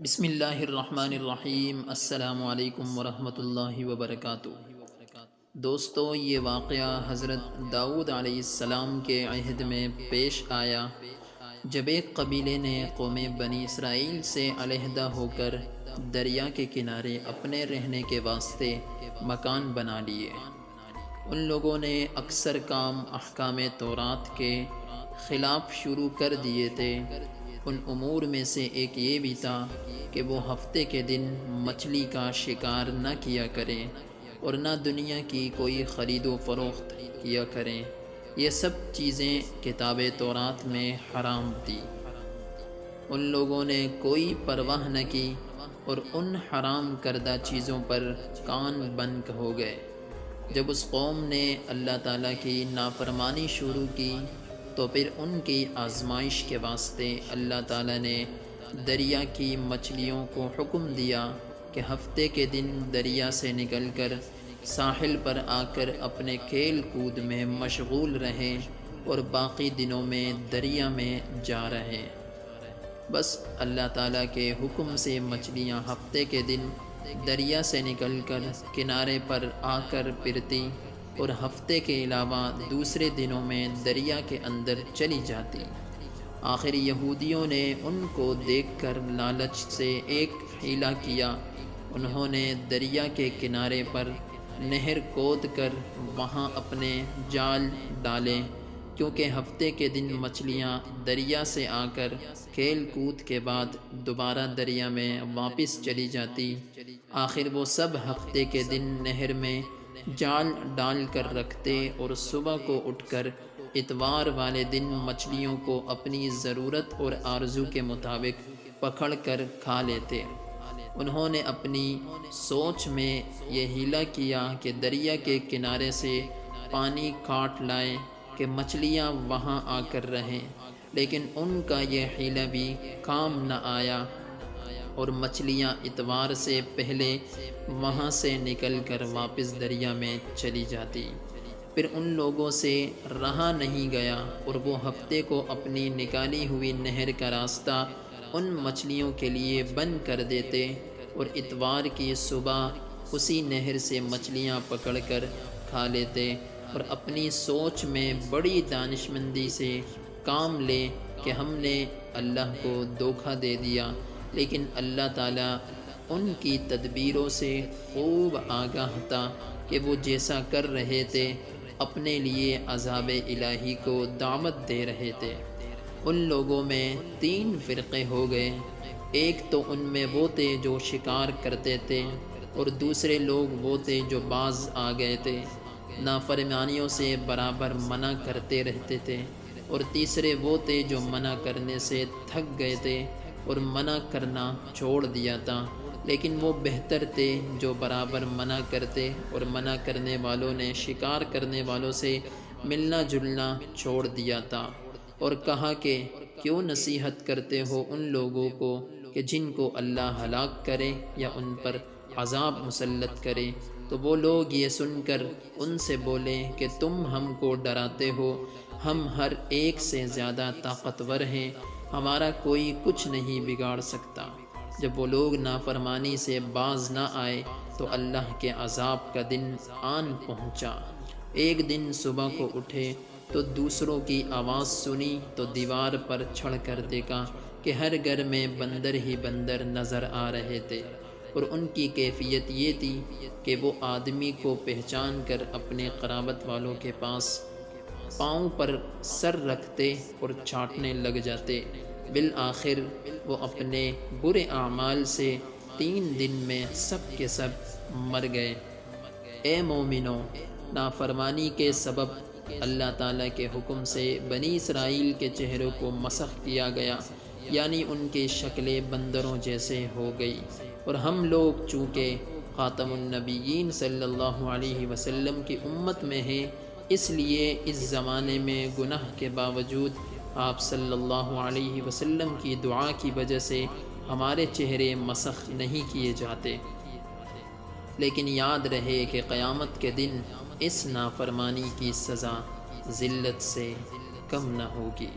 بسم اللہ الرحمن الرحیم۔ السلام علیکم ورحمۃ اللہ وبرکاتہ۔ دوستو، یہ واقعہ حضرت داؤد علیہ السلام کے عہد میں پیش آیا جب ایک قبیلے نے قوم بنی اسرائیل سے علیحدہ ہو کر دریا کے کنارے اپنے رہنے کے واسطے مکان بنا لیے۔ ان لوگوں نے اکثر کام احکام تورات کے خلاف شروع کر دیے تھے۔ ان امور میں سے ایک یہ بھی تھا کہ وہ ہفتے کے دن مچھلی کا شکار نہ کیا کریں اور نہ دنیا کی کوئی خرید و فروخت کیا کریں۔ یہ سب چیزیں کتاب تورات میں حرام تھی۔ ان لوگوں نے کوئی پرواہ نہ کی اور ان حرام کردہ چیزوں پر کان بند ہو گئے۔ جب اس قوم نے اللہ تعالیٰ کی نافرمانی شروع کی تو پھر ان کی آزمائش کے واسطے اللہ تعالیٰ نے دریا کی مچھلیوں کو حکم دیا کہ ہفتے کے دن دریا سے نکل کر ساحل پر آ کر اپنے کھیل کود میں مشغول رہیں اور باقی دنوں میں دریا میں جا رہیں۔ بس اللہ تعالیٰ کے حکم سے مچھلیاں ہفتے کے دن دریا سے نکل کر کنارے پر آ کر پھرتی اور ہفتے کے علاوہ دوسرے دنوں میں دریا کے اندر چلی جاتی۔ آخر یہودیوں نے ان کو دیکھ کر لالچ سے ایک حیلہ کیا۔ انہوں نے دریا کے کنارے پر نہر کھود کر وہاں اپنے جال ڈالے، کیونکہ ہفتے کے دن مچھلیاں دریا سے آ کر کھیل کود کے بعد دوبارہ دریا میں واپس چلی جاتی۔ آخر وہ سب ہفتے کے دن نہر میں جال ڈال کر رکھتے اور صبح کو اٹھ کر اتوار والے دن مچھلیوں کو اپنی ضرورت اور آرزو کے مطابق پکڑ کر کھا لیتے۔ انہوں نے اپنی سوچ میں یہ حیلہ کیا کہ دریا کے کنارے سے پانی کاٹ لائیں کہ مچھلیاں وہاں آ کر رہیں، لیکن ان کا یہ حیلہ بھی کام نہ آیا اور مچھلیاں اتوار سے پہلے وہاں سے نکل کر واپس دریا میں چلی جاتی۔ پھر ان لوگوں سے رہا نہیں گیا اور وہ ہفتے کو اپنی نکالی ہوئی نہر کا راستہ ان مچھلیوں کے لیے بند کر دیتے اور اتوار کی صبح اسی نہر سے مچھلیاں پکڑ کر کھا لیتے اور اپنی سوچ میں بڑی دانشمندی سے کام لے کہ ہم نے اللہ کو دھوکہ دے دیا، لیکن اللہ تعالیٰ ان کی تدبیروں سے خوب آگاہ تھا کہ وہ جیسا کر رہے تھے اپنے لیے عذاب الہی کو دعوت دے رہے تھے۔ ان لوگوں میں 3 فرقے ہو گئے۔ ایک تو ان میں وہ تھے جو شکار کرتے تھے اور دوسرے لوگ وہ تھے جو باز آ گئے تھے، نافرمانیوں سے برابر منع کرتے رہتے تھے، اور تیسرے وہ تھے جو منع کرنے سے تھک گئے تھے اور منع کرنا چھوڑ دیا تھا، لیکن وہ بہتر تھے جو برابر منع کرتے اور منع کرنے والوں نے شکار کرنے والوں سے ملنا جلنا چھوڑ دیا تھا، اور کہا کہ کیوں نصیحت کرتے ہو ان لوگوں کو کہ جن کو اللہ ہلاک کرے یا ان پر عذاب مسلط کرے۔ تو وہ لوگ یہ سن کر ان سے بولے کہ تم ہم کو ڈراتے ہو، ہم ہر ایک سے زیادہ طاقتور ہیں، ہمارا کوئی کچھ نہیں بگاڑ سکتا۔ جب وہ لوگ نافرمانی سے باز نہ آئے تو اللہ کے عذاب کا دن آن پہنچا۔ ایک دن صبح کو اٹھے تو دوسروں کی آواز سنی تو دیوار پر چڑھ کر دیکھا کہ ہر گھر میں بندر ہی بندر نظر آ رہے تھے، اور ان کی کیفیت یہ تھی کہ وہ آدمی کو پہچان کر اپنے قرابت والوں کے پاس پاؤں پر سر رکھتے اور چاٹنے لگ جاتے۔ بالآخر وہ اپنے برے اعمال سے 3 دن میں سب کے سب مر گئے۔ اے مومنو، نافرمانی کے سبب اللہ تعالیٰ کے حکم سے بنی اسرائیل کے چہروں کو مسخ کیا گیا، یعنی ان کی شکلیں بندروں جیسے ہو گئی، اور ہم لوگ چونکہ خاتم النبیین صلی اللہ علیہ وسلم کی امت میں ہیں، اس لیے اس زمانے میں گناہ کے باوجود آپ صلی اللہ علیہ وسلم کی دعا کی وجہ سے ہمارے چہرے مسخ نہیں کیے جاتے، لیکن یاد رہے کہ قیامت کے دن اس نافرمانی کی سزا ذلت سے کم نہ ہوگی۔